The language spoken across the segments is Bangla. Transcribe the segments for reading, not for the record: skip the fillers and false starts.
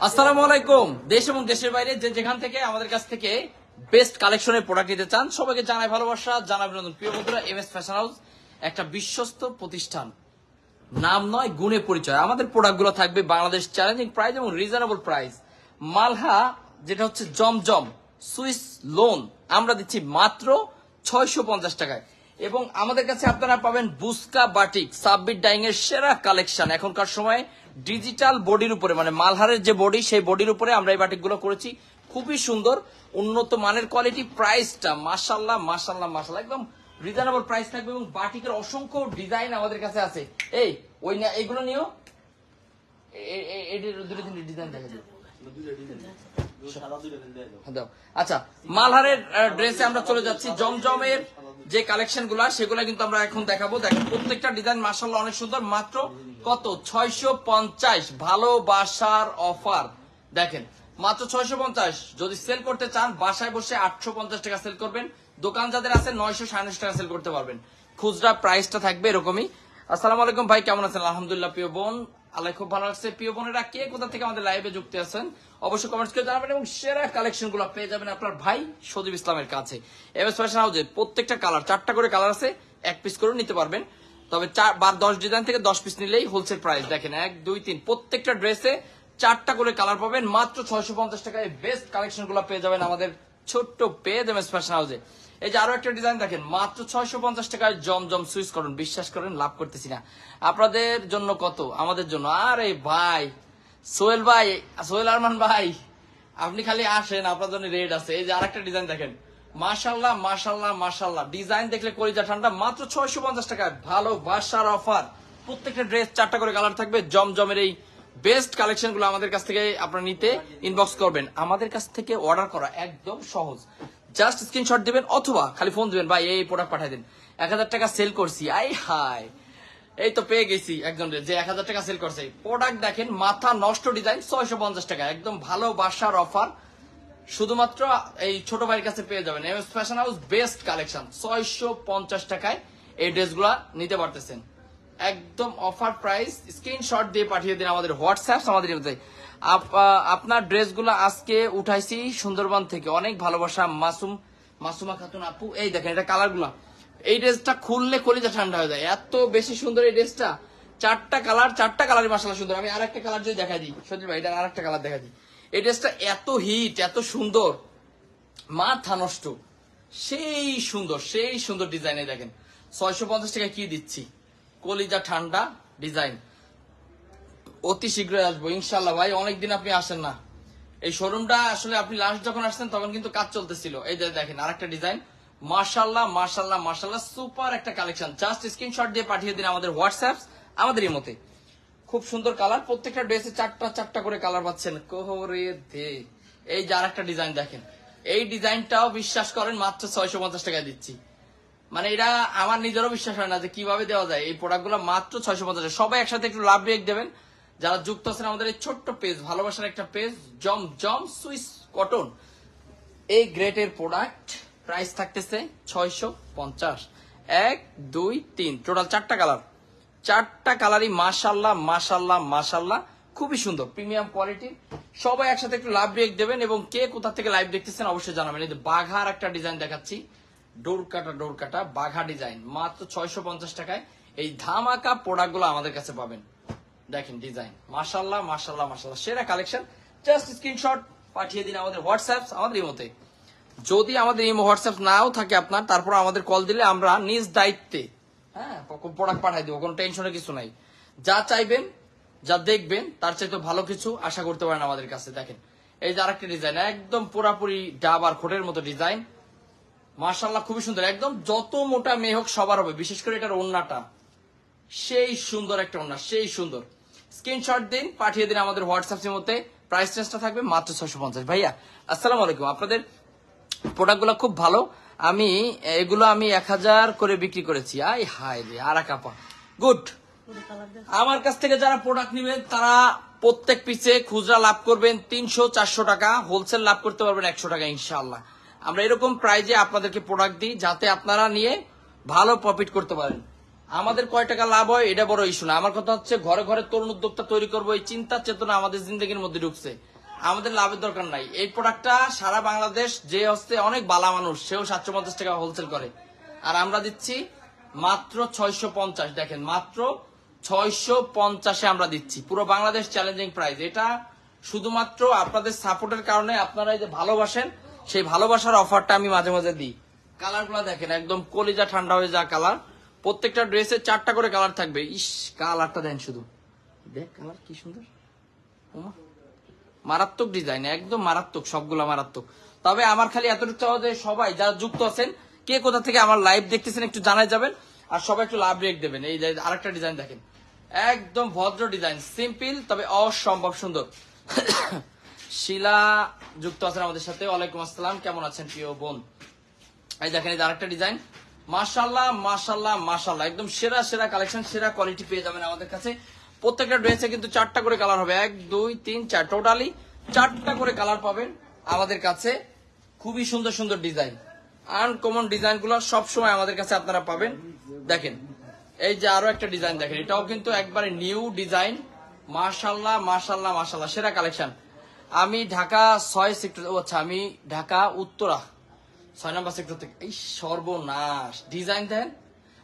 আসসালামু আলাইকুম। দেশ এবং দেশের বাইরে যে যেখান থেকে আমাদের কাছ থেকে বেস্ট কালেকশনের প্রোডাক্ট নিতে চান সবাইকে জানাই ভালোবাসা, জানাই অভিনন্দন। প্রিয় বন্ধুরা, এমএস ফ্যাশন হাউস একটা বিশ্বস্ত প্রতিষ্ঠান, নাম নয় গুণে পরিচয়। আমাদের প্রোডাক্টগুলো থাকবে বাংলাদেশ চ্যালেঞ্জিং প্রাইস এবং রিজনেবল প্রাইস। মালহা যেটা হচ্ছে জমজম সুইস লোন আমরা দিচ্ছি মাত্র 650 টাকায়। এবং আমাদের কাছে আপনারা পাবেন বুস্কা বাটিক সাব্বির ডাইং এর সেরা কালেকশন। এখনকার সময়ে ডিজিটাল বডির উপরে, মানে মালহারের যে বডি সেই বডির উপরে আমরা এই বাটিকগুলো করেছি। খুবই সুন্দর, উন্নত মানের কোয়ালিটি, প্রাইসটা মাশাআল্লাহ মাশাআল্লাহ মাশাআল্লাহ একদম রিজনেবল প্রাইস থাকবে। এবং বাটিকের অসংখ্য ডিজাইন আমাদের কাছে আছে। এই ওই না এইগুলো নিও, দুটো তিনটে ডিজাইন দেখা যায়। আচ্ছা, মালহারের ড্রেসে আমরা চলে যাচ্ছি। জমজমের যে কালেকশন গুলা সেগুলা কিন্তু আমরা এখন দেখাবো। দেখেন প্রত্যেকটা ডিজাইন মাশাআল্লাহ অনেক সুন্দর। মাত্র কত? 650। ভালোবাসার অফার দেখেন, মাত্র 650। যদি সেল করতে চান বাসায় বসে 850 টাকা সেল করবেন। দোকান যাদের আছে 900 950 টাকা সেল করতে পারবেন। খুচরা প্রাইসটা থাকবে এরকমই। আসসালামু আলাইকুম ভাই, কেমন আছেন? আলহামদুলিল্লাহ প্রিয় বোন, আল্লাহ খুব ভালো লাগছে। প্রিয় বোনেরা কে কোথা থেকে আমাদের লাইভে যুক্ত আছেন অবশ্যই কমেন্টস করে জানাবেন। এবং সেরা কালেকশন গুলো পেয়ে যাবেন আপনার ভাই সজীব ইসলামের কাছে। এমএস ফ্যাশন হাউসে প্রত্যেকটা কালার, 4টা করে কালার আছে, 1 পিস করে নিতে পারবেন। তবে 10 ডিজাইন থেকে 10 পিস নিলেই হোলসেল প্রাইস। দেখেন 1 2 3 প্রত্যেকটা ড্রেসে 4টা করে কালার পাবেন মাত্র 650 টাকায়। বেস্ট কালেকশন গুলো পেয়ে যাবেন আমাদের ছোট্ট পেজ এমএস ফ্যাশন হাউসে। এই যে আরো একটা ডিজাইন দেখেন, মাত্র 650 টাকায় জমজম সুইচ করুন। বিশ্বাস করেন লাভ করতেছি না। আপনাদের জন্য কত, আমাদের জন্য। আরে ভাই সোহেল ভাই, সোহেল আরমান ভাই, আপনি খালি আসেন, আপনার জন্য রেড আছে। এই যে আরেকটা ডিজাইন দেখেন, মাশাআল্লাহ মাশাআল্লাহ মাশাআল্লাহ, ডিজাইন দেখলে কলিজা ঠান্ডা। মাত্র 650 টাকায় ভালোবাসার অফার। প্রত্যেকটা ড্রেস 4টা করে কালার থাকবে। জমজমের এই বেস্ট কালেকশন গুলো আমাদের কাছ থেকে আপনারা নিতে ইনবক্স করবেন। আমাদের কাছ থেকে অর্ডার করা একদম সহজ। জাস্ট স্ক্রিনশট দিবেন অথবা খালি ফোন দিবেন, ভাই এই প্রোডাক্ট পাঠিয়ে দিন, 1000 টাকা সেল করছি। আই হাই, এই তো পেয়ে গেছি একজন যে 1000 টাকা সেল করছে। প্রোডাক্ট দেখেন, মাথা নষ্ট ডিজাইন, 650 টাকা একদম ভালোবাসার অফার। শুধুমাত্র এই ছোট ভাইয়ের কাছে পেয়ে যাবেন। MS fashion house best collection, 650 টাকায় এই ড্রেসগুলা নিতে পারতেছেন। একদম অফার প্রাইস। স্ক্রিনশট দিয়ে পাঠিয়ে দিন আমাদের হোয়াটসঅ্যাপ। আমাদের আপনার ড্রেসগুলো আজকে উঠাইছি সুন্দরবন থেকে, অনেক ভালোবাসা মাসুমা খাতুন আপু। এই দেখেন এটা কালারগুলা, এই ড্রেসটা খুললে কলিজা ঠান্ডা হয়ে যায়, এত বেশি সুন্দর এই ড্রেসটা। 4টা কালারই মাশাআল্লাহ সুন্দর। আমি আরেকটা কালার যদি দেখা দিই সজীব ভাই, এটা আরেকটা কালার দেখা দিই। এই ড্রেসটা এত হিট, এত সুন্দর, মাথা নষ্ট, সেই সুন্দর ডিজাইনে দেখেন 650 টাকা কি দিচ্ছি, কলিজা ঠান্ডা ডিজাইন। অতি শীঘ্রই আসবো ইনশাল্লাহ ভাই। অনেকদিন আপনি আসেন না। এই শোরুমটা আসলে আপনি লাস্ট যখন আসছেন তখন কিন্তু কাজ চলতেছিল। এই যে দেখেন আরেকটা ডিজাইন, মাশাআল্লাহ মাশাআল্লাহ মাশাআল্লাহ সুপার একটা কালেকশন। জাস্ট স্ক্রিনশট দিয়ে পাঠিয়ে দিন আমাদের হোয়াটসঅ্যাপ। আমাদের এই মতে খুব সুন্দর কালার। প্রত্যেকটা ড্রেসে 4টা করে কালার পাচ্ছেন। কোহরে দে। এই যে আরেকটা ডিজাইন দেখেন, এই ডিজাইনটাও বিশ্বাস করেন মাত্র 650 টাকা দিচ্ছি। মানে এটা আমার নিজেরও বিশ্বাস হয় না যে কিভাবে দেওয়া যায়। এই প্রোডাক্টগুলো মাত্র 650। সবাই একসাথে একটু লাভ ব্রেক দেবেন যারা যুক্ত আছেন আমাদের এই ছোট্ট পেজ, ভালোবাসার একটা পেজ জম সুইস কটন। এই গ্রেটের প্রোডাক্ট প্রাইস থাকতেছে 650। 1 2 3 টোটাল 4টা কালার, 4টা কালারই মাশাআল্লাহ মাশাআল্লাহ মাশাআল্লাহ খুবই সুন্দর, প্রিমিয়াম কোয়ালিটি। সবাই একসাথে একটু লাভ ব্রেক দেবেন এবং কে কোথা থেকে লাইভ দেখতেছেন অবশ্যই জানাবেন। এই যে বাঘার একটা ডিজাইন দেখাচ্ছি, ডোর কাটা বাঘা ডিজাইন, মাত্র 650 টাকায় এই ধামাকা প্রোডাক্ট গুলো আমাদের কাছে পাবেন। দেখেন ডিজাইন, মাশাআল্লাহ মাশাআল্লাহ মাশাআল্লাহ সেরা কালেকশন। জাস্ট স্ক্রিনশট পাঠিয়ে দিন আমাদের হোয়াটসঅ্যাপ। আমাদের এই মতে যদি আমাদের এই হোয়াটসঅ্যাপ নাও থাকে আপনার, তারপর আমাদের কল দিলে আমরা নিজ দায়িত্বে প্রোডাক্ট পাঠাই দেবো, কোনো টেনশনের কিছু নাই। যা চাইবেন, যা দেখবেন তার চাইতে ভালো কিছু আশা করতে পারেন আমাদের কাছে। দেখেন এই যে আরেকটা ডিজাইন, একদম পুরাপুরি ডাব আর খোটের মতো ডিজাইন, মাশাআল্লাহ খুবই সুন্দর। একদম যত মোটা মেয়ে হোক সবার হবে। বিশেষ করে এটার ওড়নাটা সেই সুন্দর একটা ওড়না, সেই সুন্দর। স্ক্রিনশট দিন পাঠিয়ে দিন আমাদের হোয়াটসঅ্যাপের মধ্যে। প্রাইস রেঞ্জটা থাকবে মাত্র 650। ভাইয়া আসসালামু আলাইকুম, আপনাদের প্রোডাক্টগুলো খুব ভালো। এগুলো আমি 1000 করে বিক্রি করেছি। আই হাই রে আরাকাপা, গুড। আমার কাছ থেকে যারা প্রোডাক্ট নেবেন তারা প্রত্যেক পিসে খুচরা লাভ করবেন 300-400 টাকা, হোলসেল লাভ করতে পারবেন 100 টাকা ইনশাআল্লাহ। আমরা এরকম প্রাইজে আপনাদেরকে প্রোডাক্ট দিই যাতে আপনারা নিয়ে ভালো প্রফিট করতে পারেন। আমাদের কয় টাকা লাভ হয় এটা বড় ইস্যু না, আমার কথা হচ্ছে ঘরে ঘরে তরুণ উদ্যোক্তা তৈরি করবো, এই চিন্তা চেতনা আমাদের জিন্দগির মধ্যে ঢুকছে। আমাদের লাভের দরকার নাই। এই প্রোডাক্টটা সারা বাংলাদেশ যে হচ্ছে অনেক বালা মানুষ সেও 750 টাকা হোলসেল করে, আর আমরা দিচ্ছি মাত্র 650। দেখেন মাত্র 650-এ আমরা দিচ্ছি, পুরো বাংলাদেশ চ্যালেঞ্জিং প্রাইস। এটা শুধুমাত্র আপনাদের সাপোর্টের কারণে, আপনারা এই যে ভালোবাসেন, সেই ভালোবাসার অফারটা আমি মাঝে মাঝে দিই। কালারগুলো দেখেন একদম কলিজা ঠান্ডা হয়ে যা কালার। প্রত্যেকটা ড্রেসে 4টা করে কালার থাকবে। ইস কালারটা দেন শুধু, দেখ কালার কি সুন্দর, মারাত্মক ডিজাইন, একদম মারাত্মক, সবগুলা মারাত্মক। তবে আমার খালি এতটুকু চাওয়া যে সবাই যারা যুক্ত আছেন, কে কোথা থেকে আমার লাইভ দেখতেছেন একটু জানাই যাবেন, আর সবাই একটু লাভ রেক দেবেন। এই যে আরেকটা ডিজাইন দেখেন, একদম ভদ্র ডিজাইন, সিম্পল তবে অসম্ভব সুন্দর। শিলা যুক্ত আছেন আমাদের সাথে, ওয়ালাইকুম আসসালাম, কেমন আছেন প্রিয় বোন? এই দেখেন এই আরেকটা ডিজাইন, মাশাআল্লাহ মাশাআল্লাহ মাশাআল্লাহ, একদম সেরা সেরা কালেকশন, সেরা কোয়ালিটি পেয়ে যাবেন আমাদের কাছে। প্রত্যেকটা ড্রেসে কিন্তু 4টা করে কালার হবে, 1 2 3 4, টোটালি 4টা করে কালার পাবেন আমাদের কাছে। খুবই সুন্দর সুন্দর ডিজাইন, আনকমন ডিজাইন গুলো সবসময় আমাদের কাছে আপনারা পাবেন। দেখেন এই যে আরো একটা ডিজাইন দেখেন, এটাও কিন্তু একবারে নিউ ডিজাইন, মাশাআল্লাহ মাশাআল্লাহ মাশাআল্লাহ, সেরা কালেকশন। আমি ঢাকা 6 সেক্টর, আচ্ছা আমি ঢাকা উত্তরা 6 নম্বর সেক্টর থেকে। এই সর্বনাশ ডিজাইন দেন,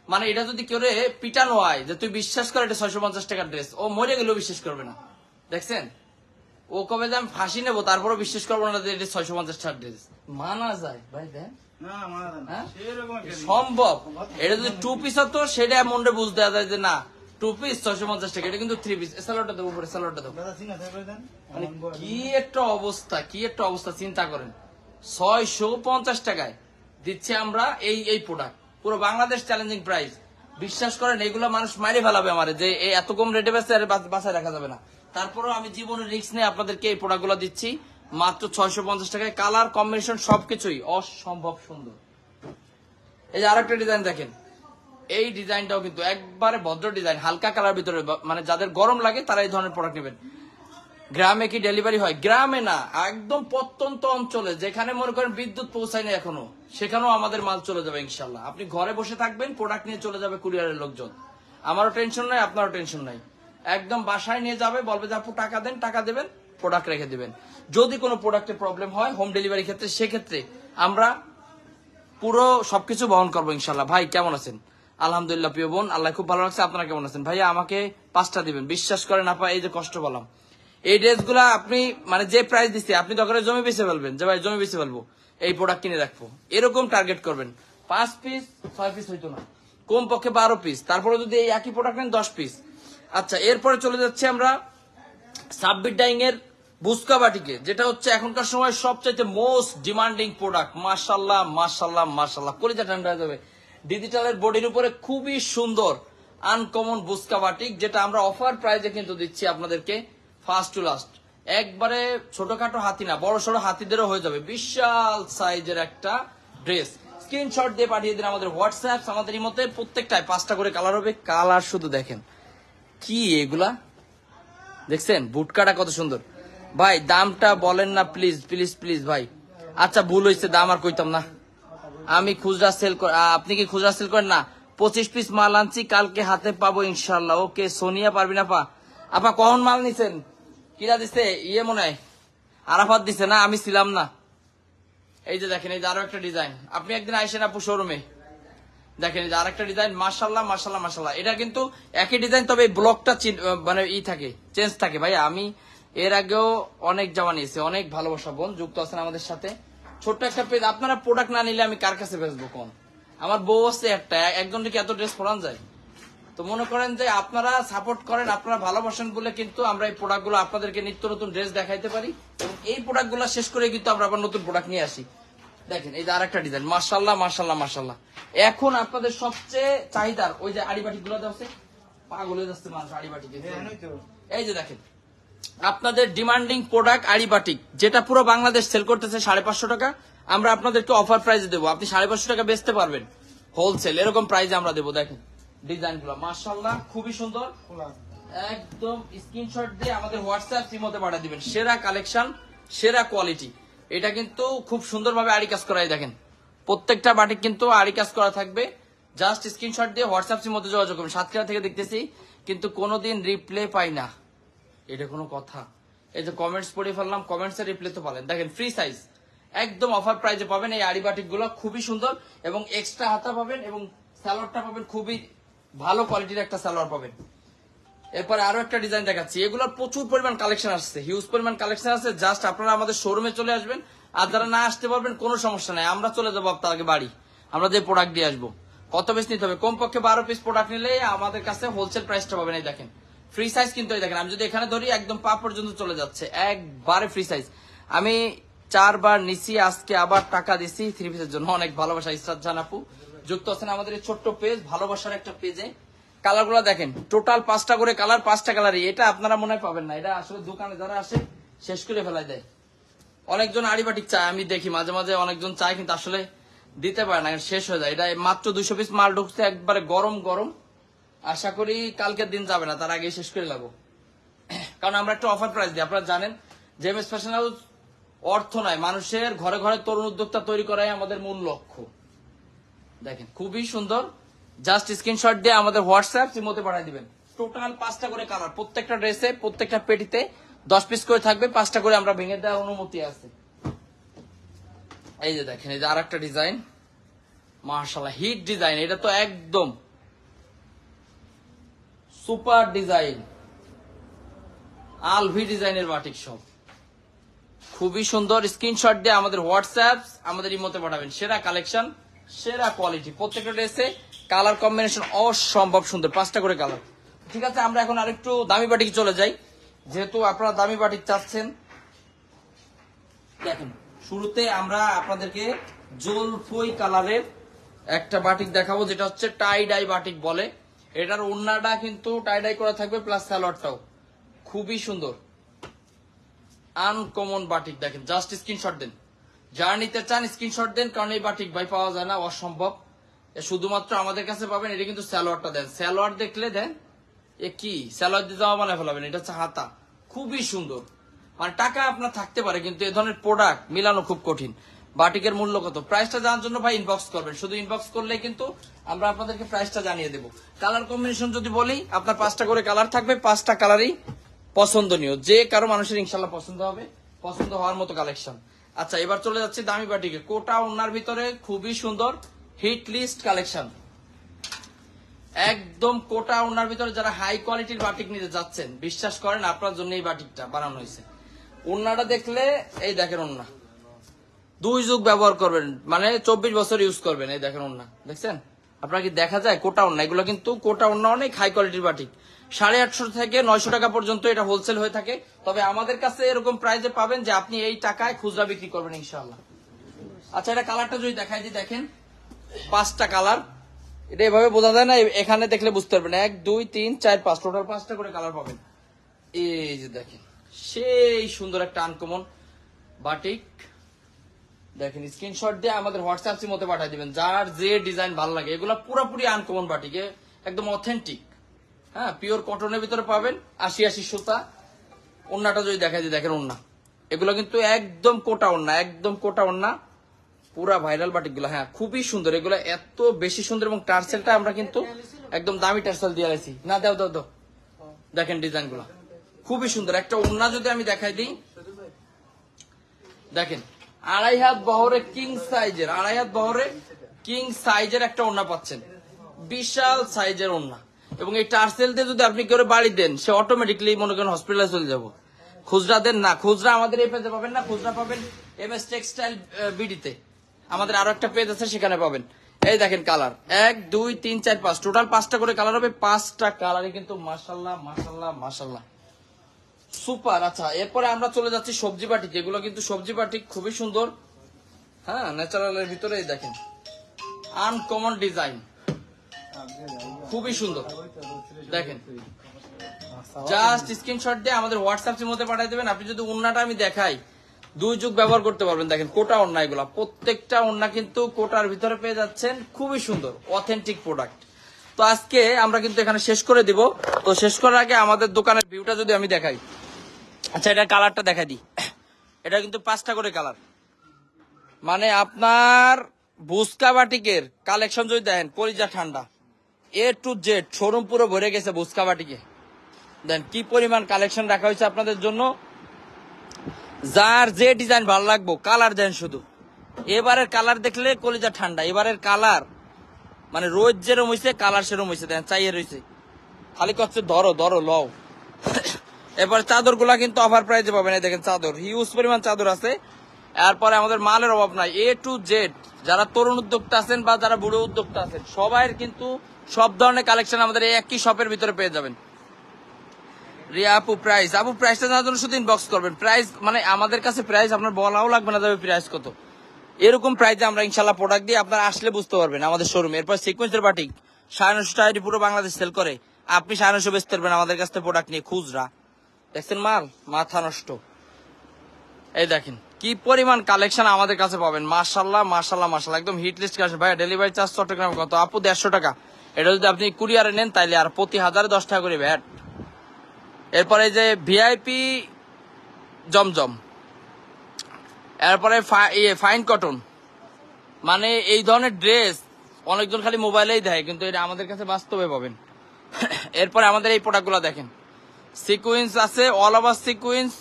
মানে এটা যদি কেউ পিটানো হয় যে তুই বিশ্বাস কর এটা 650 টাকার ড্রেস, ও মরে গেলেও বিশ্বাস করবে না। দেখছেন ও কবে যে আমি ফাঁসি নেবো তারপরও বিশ্বাস করবো না যে এটা 650 টাকার ড্রেস। মানা যায় ভাই, দেন সম্ভব। এটা যদি 2 পিস হতো সেটা মনে বুঝতে দেওয়া যায় যে না 2 পিস 650 টাকা, এটা কিন্তু 3 পিস। স্যালাডটা দেবো উপরে, স্যালাডটা দেবো। মানে কি একটা অবস্থা, কি একটা অবস্থা চিন্তা করেন। 650 টাকায় দিচ্ছি আমরা এই প্রোডাক্ট, পুরো বাংলাদেশ চ্যালেঞ্জিং প্রাইস। বিশ্বাস করেন এগুলো মানুষ মাইরে ফেলাবে আমারে যে এই এত কম রেটে বেচে আর বাসায় রাখা যাবে না। তারপরেও আমি জীবনের রিস্ক নিয়ে আপনাদেরকে এই প্রোডাক্ট গুলো দিচ্ছি মাত্র 650 টাকায়। কালার কম্বিনেশন সবকিছুই অসম্ভব সুন্দর। এই যে আরেকটা ডিজাইন দেখেন, এই ডিজাইনটাও কিন্তু একবারে ভদ্র ডিজাইন, হালকা কালার ভিতরে, মানে যাদের গরম লাগে তারা এই ধরনের প্রোডাক্ট নেবেন। গ্রামে কি ডেলিভারি হয়? গ্রামে না, একদম প্রত্যন্ত অঞ্চলে যেখানে মনে করেন বিদ্যুৎ পৌঁছায় না এখনো, সেখানেও আমাদের মাল চলে যাবে ইনশাল্লাহ। আপনি ঘরে বসে থাকবেন, প্রোডাক্ট নিয়ে চলে যাবে কুরিয়ারের লোকজন। আমারও টেনশন নাই, আপনারও টেনশন নাই। একদম বাসায় নিয়ে যাবে, বলবে যে আপু টাকা দেন, টাকা দেবেন, প্রোডাক্ট রেখে দিবেন। যদি কোনো প্রোডাক্টের প্রবলেম হয় হোম ডেলিভারি ক্ষেত্রে, সেক্ষেত্রে আমরা পুরো সবকিছু বহন করবো ইনশাল্লাহ। ভাই কেমন আছেন? আলহামদুলিল্লাহ প্রিয় বোন, আল্লাহ খুব ভালো লাগছে। আপনারা কেমন আছেন? ভাইয়া আমাকে 5টা দিবেন, বিশ্বাস করেন আপা এই যে কষ্ট বললাম। এই ড্রেসগুলা আপনি মানে যে প্রাইস দিচ্ছে, আপনি দরকারে জমি বেঁচে ফেলবেন যে ভাই জমি বেঁচে ফেলবো, এই প্রোডাক্ট কিনে রাখবো, এরকম টার্গেট করবেন। 5 পিস 6 পিস হইতো না, কম পক্ষে 12 পিস, তারপরে যদি এই একই প্রোডাক্ট নেন 10 পিস। আচ্ছা এরপরে চলে যাচ্ছে আমরা সাব্বির ডাইং এর বুস্কা বাটিকে, যেটা হচ্ছে এখনকার সময় সবচাইতে মোস্ট ডিমান্ডিং প্রোডাক্ট। মাশাল্লাহ মাশাল্লাহ মাশাল্লাহ, কলিজা ঠান্ডা হয়ে যাবে। ডিজিটালের বডির উপরে খুবই সুন্দর আনকমন বুস্কা বাটিক, যেটা আমরা অফার প্রাইজে কিন্তু দিচ্ছি আপনাদেরকে, ফার্স্ট টু লাস্ট। একবারে ছোটখাটো হাতি না, বড় সড়ো হাতিদেরও হয়ে যাবে, বিশাল সাইজের একটা ড্রেস। স্ক্রিনশট দিয়ে পাঠিয়ে দিন আমাদের হোয়াটসঅ্যাপ, আমাদের এই মতে প্রত্যেকটায় 5টা করে কালার হবে। কালার শুধু দেখেন কি এগুলা, দেখছেন বুটকাটা কত সুন্দর। ভাই দামটা বলেন না প্লিজ প্লিজ প্লিজ ভাই। আচ্ছা ভুল হয়েছে, দাম আর কইতাম না। আমি খুচরা সেল, আপনি কি খুচরা সেল করেন? না, 25 পিস মাল আনছি, কালকে হাতে পাবো ইনশাল্লাহ। ওকে সোনিয়া পারবিন আপা, আপা কখন মাল নিছেন? কিরা দিছে? ইয়ে মনে হয় আরাফাত দিছে না, আমি ছিলাম না। এই যে দেখেন এই যে আরো একটা ডিজাইন, আপনি একদিন আইসেন আপু শোরুমে, দেখেন এই যে আরেকটা ডিজাইন, মাশাল্লাহ মাশাল্লাহ মাশাল্লাহ। এটা কিন্তু একই ডিজাইন, তবে ব্লকটা মানে থাকে, চেঞ্জ থাকে। ভাই আমি এর আগেও অনেক জামা নিয়েছি, অনেক ভালোবাসা বোন যুক্ত আছেন আমাদের সাথে। ছোট্ট একটা পেজ, আপনারা প্রোডাক্ট না নিলে আমি কার কাছে বেচবো কোন? আমার বউ আছে একটা, একজনকে কি এত ড্রেস পরান যায়? তো মনে করেন যে আপনারা সাপোর্ট করেন, আপনারা ভালোবাসেন বলে কিন্তু আমরা এই প্রোডাক্ট গুলো আপনাদেরকে নিত্য নতুন ড্রেস দেখাইতে পারি, এবং এই প্রোডাক্ট গুলো শেষ করে কিন্তু আমরা আবার নতুন প্রোডাক্ট নিয়ে আসি। দেখেন এই যে আরেকটা ডিজাইন, মাশাল্লাহ মাশাল্লাহ মাশাল্লাহ। এখন আপনাদের সবচেয়ে চাহিদার ওই যে আড়িবাটি গুলো আছে, পাগল হয়ে যাচ্ছে মানুষ আড়িবাটিকে। এই যে দেখেন আপনাদের ডিমান্ডিং প্রোডাক্ট আড়িবাটিক, যেটা পুরো বাংলাদেশ সেল করতেছে 550 টাকা, আমরা আপনাদেরকে অফার প্রাইসে দেবো। আপনি 550 টাকা বেচতে পারবেন হোলসেল, এরকম প্রাইসে আমরা দেবো। দেখেন ডিজাইন গুলো মাশাল্লাহ খুবই সুন্দর, একদম স্ক্রিনশট দিয়ে আমাদের হোয়াটসঅ্যাপ সিমতে পাঠিয়ে দিবেন। সেরা কালেকশন, সেরা কোয়ালিটি। এটা কিন্তু খুব সুন্দরভাবে আড়ি কাজ করাই, দেখেন প্রত্যেকটা বাটিক কিন্তু আড়ি কাজ করা থাকবে, জাস্ট স্ক্রিনশট দিয়ে হোয়াটসঅ্যাপের মধ্যে যোগাযোগ করবেন। সাতক্ষীরা থেকে দেখতেছি কিন্তু কোনোদিন রিপ্লে পাই না, এটা কোনো কথা? এই যে কমেন্টস পড়ে ফেললাম, কমেন্টস এর রিপ্লে তো পাবেন। দেখেন ফ্রি সাইজ, একদম অফার প্রাইজে পাবেন এই আড়ি বাটিক গুলো, খুবই সুন্দর এবং এক্সট্রা হাতা পাবেন এবং সালোয়ারটা পাবেন খুবই ভালো কোয়ালিটির একটা সালোয়ার পাবেন। এরপরে আরো একটা ডিজাইন দেখাচ্ছি, এগুলোর প্রচুর পরিমাণ কালেকশন আসছে, হিউজ পরিমাণ কালেকশন আছে। জাস্ট আপনারা আমাদের শোরুমে চলে আসবেন, আর যারা না আসতে পারবেন কোনো সমস্যা নাই, আমরা চলে যাবো আপনার আগে বাড়ি, আমরা যে প্রোডাক্ট দিয়ে আসবো। কত পিস নিতে হবে? কমপক্ষে 12 পিস প্রোডাক্ট নিলে আমাদের কাছে হোলসেল প্রাইসটা পাবেন। এই দেখেন ফ্রি সাইজ কিন্তু, এই দেখেন আমি যদি এখানে ধরি একদম পা পর্যন্ত চলে যাচ্ছে, একবারে ফ্রি সাইজ। আমি 4 বার নিছি, আজকে আবার টাকা দিছি 3 পিসের জন্য। অনেক ভালোবাসা ইসরাত জাহান আপু যুক্ত আছেন আমাদের এই ছোট্ট পেজ, ভালোবাসার একটা পেজে। কালার গুলো দেখেন, টোটাল 5টা করে কালার, 5টা কালারই। এটা আপনারা মনে হয় পাবেন না, এটা আসলে দোকানে যারা আসে শেষ করে ফেলাই দেয়। অনেকজন আড়িবাটিক চায়, আমি দেখি মাঝে মাঝে অনেকজন চায় কিন্তু আসলে দিতে পারে না, শেষ হয়ে যায়। এটা মাত্র 200 পিস মাল ঢুকছে, একবারে গরম গরম। আশা করি কালকের দিন যাবে না, তার আগে শেষ করে লাগবো, কারণ আমরা একটা অফার প্রাইস দিই। আপনারা জানেন জেমস ফ্যাশন হাউস অর্থ নয়, মানুষের ঘরে ঘরে তরুণ উদ্যোক্তা তৈরি করাই আমাদের মূল লক্ষ্য। দেখেন খুবই সুন্দর, জাস্ট স্ক্রিনশট দিয়ে আমাদের হোয়াটসঅ্যাপ সিমোতে পাঠিয়ে দিবেন। টোটাল 5টা করে কালার, প্রত্যেকটা ড্রেসে প্রত্যেকটা পেটিতে 10 পিস করে থাকবে, 5টা করে আমরা ভেঙে দেওয়ার অনুমতি আছে। এই যে দেখেন, এই যে আর একটা ডিজাইন, মাশাআল্লাহ হিট ডিজাইন, এটা তো একদম সুপার ডিজাইন, আলভি ডিজাইনের বাটিক সব খুবই সুন্দর। স্ক্রিনশট দিয়ে আমাদের হোয়াটসঅ্যাপ আমাদের ইমোতে পাঠাবেন। সেরা কালেকশন, সেরা কোয়ালিটি, প্রত্যেকটা ড্রেসে কালার কম্বিনেশন অসম্ভব সুন্দর, 5টা করে কালার। ঠিক আছে, আমরা এখন আরেকটু দামি বাটিক চলে যাই, যেহেতু আপনারা দামি বাটিক চাচ্ছেন। দেখেন শুরুতে আমরা আপনাদেরকে জলফই কালারের একটা বাটিক দেখাবো, যেটা হচ্ছে টাই ডাই বাটিক বলে। এটার ওড়নাটা কিন্তু টাই ডাই করা থাকবে, প্লাস সালোয়ারটাও খুবই সুন্দর, আনকমন বাটিক। দেখেন জাস্ট স্ক্রিনশট দেন, যারা নিতে চান স্ক্রিনশট দেন, কারণ এই বাটিক ভাই পাওয়া যায় না, অসম্ভব, শুধুমাত্র আমাদের কাছে পাবেন। এটা কিন্তু সালোয়ারটা দেন, সালোয়ার দেখলে দেন এ কি সালোয়ার দিয়ে জামা বানায় ফেলাবেন। এটা হচ্ছে হাতা, খুবই সুন্দর। মানে টাকা আপনার থাকতে পারে কিন্তু এ ধরনের প্রোডাক্ট মিলানো খুব কঠিন। বাটিকের মূল্য কত, প্রাইসটা জানার জন্য ভাই ইনবক্স করবেন, শুধু ইনবক্স করলে কিন্তু আমরা আপনাদেরকে প্রাইসটা জানিয়ে দেবো। কালার কম্বিনেশন যদি বলি, আপনার 5টা করে কালার থাকবে, 5টা কালারই পছন্দনীয়, যে কারো মানুষের ইনশাল্লাহ পছন্দ হবে, পছন্দ হওয়ার মতো কালেকশন। আচ্ছা এবার চলে যাচ্ছে দামি বাটিকে, কোটা ওনার ভিতরে খুবই সুন্দর হিট লিস্ট কালেকশন, একদম কোটা ওনার ভিতরে। যারা হাই কোয়ালিটির বাটিক নিতে যাচ্ছেন, বিশ্বাস করেন আপনার জন্য এই বাটিকটা বানানো হয়েছে। ওন্নাটা দেখলে এই দেখেন, ওন্না 2 যুগ ব্যবহার করবেন, মানে 24 বছর ইউজ করবেন। এই দেখেন ওন্না, দেখছেন আপনার কি দেখা যায়? কোটা ওন্না, এগুলো কিন্তু কোটা ওন্না, অনেক হাই কোয়ালিটির বাটিক। 850 থেকে 900 টাকা পর্যন্ত এটা হোলসেল হয়ে থাকে, তবে আমাদের কাছে এরকম প্রাইসে পাবেন যে আপনি এই টাকায় খুচরা বিক্রি করবেন ইনশাআল্লাহ। আচ্ছা এটা কালারটা যদি দেখাই দিই, দেখেন 5টা কালার, এটা এভাবে বোঝা যায় না, এখানে দেখলে বুঝতে পারবেন। 1 2 3 4 5, টোটাল 5টা করে কালার পাবেন। এই যে দেখেন সেই সুন্দর একটা আনকমন বাটিক। দেখেন স্ক্রিনশট দিয়ে আমাদের হোয়াটসঅ্যাপ মধ্যে পাঠিয়ে দিবেন, যার যে ডিজাইন ভালো লাগে। এগুলো পুরোপুরি আনকমন বাটিক, একদম অথেন্টিক, হ্যাঁ পিওর কটনের ভিতরে পাবেন। 80 সুতা। ওন্নাটা যদি দেখাই দিই, দেখেন ওন্না, এগুলো কিন্তু একদম কোটা ওন্না, একদম কোটা ওন্না, পুরা ভাইরাল বাটিক গুলো। হ্যাঁ খুবই সুন্দর, এগুলো এত বেশি সুন্দর। এবং টার্সেলটা আমরা কিন্তু একদম দামি টার্সেল দিয়ে আছি না, দাও দাও দাও। দেখেন ডিজাইন গুলা খুবই সুন্দর। একটা ওন্না যদি আমি দেখাই দিই, দেখেন 2.5 হাত বহরে কিং সাইজের, 2.5 হাত বহরে কিং সাইজের একটা ওন্না পাচ্ছেন, বিশাল সাইজের ওন্না। এবং এই টার্সেল দিয়ে যদি আপনি কেউ বাড়ি দেন, সে অটোমেটিকলি মনে করেন হসপিটালে চলে যাবো। খুচরা দেন না, খুচরা আমাদের এই পেজে পাবেন না, খুচরা পাবেন MS টেক্সটাইল বিডিতে, আমাদের আরো একটা পেজ আছে সেখানে পাবেন। এই দেখেন কালার 1 2 3 4 5, টোটাল 5টা করে কালার হবে, 5টা কালারই কিন্তু মাশাআল্লাহ মাশাআল্লাহ মাশাআল্লাহ সুপার। আচ্ছা এরপরে আমরা চলে যাচ্ছি সবজি বাটিক, যেগুলো কিন্তু সবজি বাটিক খুবই সুন্দর, হ্যাঁ ন্যাচারালের ভিতরে। দেখেন আনকমন ডিজাইন, খুবই সুন্দর। দেখেন জাস্ট স্ক্রিনশট দিয়ে আমাদের হোয়াটসঅ্যাপের মধ্যে পাঠিয়ে দেবেন। আপনি যদি ওন্নাটা আমি দেখাই, 2 যুগ ব্যবহার করতে পারবেন। দেখেন কোটা ওন্না, এগুলা প্রত্যেকটা ওন্না কিন্তু কোটার ভিতরে পেয়ে যাচ্ছেন, খুবই সুন্দর অথেন্টিক প্রোডাক্ট। তো আজকে আমরা কিন্তু এখানে শেষ করে দিব। তো শেষ করার আগে আমাদের দোকানের ভিউটা যদি আমি দেখাই, আচ্ছা এটা কালারটা দেখাই দিই। এটা কিন্তু 5টা করে কালার, মানে আপনার বুস্কা বাটিকের কালেকশন যদি দেখেন কলিজা ঠান্ডা, এ টু জেড শোরুম পুরো ভরে গেছে বুস্কা বাটিকে। দেন কি পরিমাণ কালেকশন রাখা হয়েছে আপনাদের জন্য, যার যে ডিজাইন ভালো লাগবো কালার দেন শুধু। এবারের কালার দেখলে কলিজা ঠান্ডা, এবারের কালার মানে রোজ যেরম হয়েছে কালার সেরম হয়েছে, দেন চাইয়ে রয়েছে খালি করছে ধরো ধরো লও। এবার চাদর গুলা কিন্তু অফার প্রাইজে পাবেন, দেখেন চাদর হিউজ পরিমাণ চাদর আছে। এরপরে আমাদের মালের অভাব নাই, এ টু জেড যারা তরুণ উদ্যোক্তা আছেন বা যারা বুড়ো উদ্যোক্তা আছেন সবাই কিন্তু সব ধরনের কালেকশন আমাদের এই একই শপের ভিতরে পেয়ে যাবেন। রিয়া আপু প্রাইস, আপু প্রাইসটা জানার জন্য শুধু ইনবক্স করবেন। প্রাইস মানে আমাদের কাছে প্রাইস আপনার বলাও লাগবে না, যাবে প্রাইস কত এরকম প্রাইসে আমরা ইনশাল্লাহ প্রোডাক্ট দিয়ে আপনারা আসলে বুঝতে পারবেন আমাদের শোরুমে। এরপর সিকোয়েন্সের বাটিক 950 টাকা পুরো বাংলাদেশ সেল করে, আপনি 950 বেচতে পারবেন আমাদের কাছ থেকে প্রোডাক্ট নিয়ে খুচরা। দেখছেন মাল মাথা নষ্ট। এই দেখেন কি পরিমাণ কালেকশন আমাদের কাছে পাবেন, মাশাল্লাহ মাশাল্লাহ মাশাল্লাহ একদম হিট লিস্ট কালেকশন। ভাই ডেলিভারি চার্জ চট্টগ্রাম কত আপু? 150 টাকা। এটা যদি আপনি কুরিয়ারে নেন তাইলে আর প্রতি 1010 টাকা করে ভ্যাট। এরপরে যে ভিআইপি জমজম, এরপরে ফাইন কটন, মানে এই ধরনের ড্রেস অনেকজন খালি মোবাইলেই দেয় কিন্তু এটা আমাদের কাছে বাস্তবে পাবেন। এরপরে আমাদের এই প্রোডাক্টগুলো দেখেন, সিকুয়েন্স আছে all over sequence,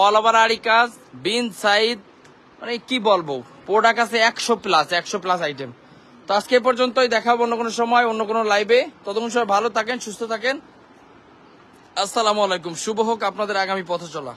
all over আড়ি কাজ, বিন সাইড, মানে কি বলবো প্রোডাক্ট আছে 100 প্লাস আইটেম। তো আজকে এ পর্যন্তই, দেখাবো অন্য কোনো সময় অন্য কোনো লাইভে। ততক্ষণ সবাই ভালো থাকেন সুস্থ থাকেন। আসসালামু আলাইকুম। শুভ হোক আপনাদের আগামী পথ চলা।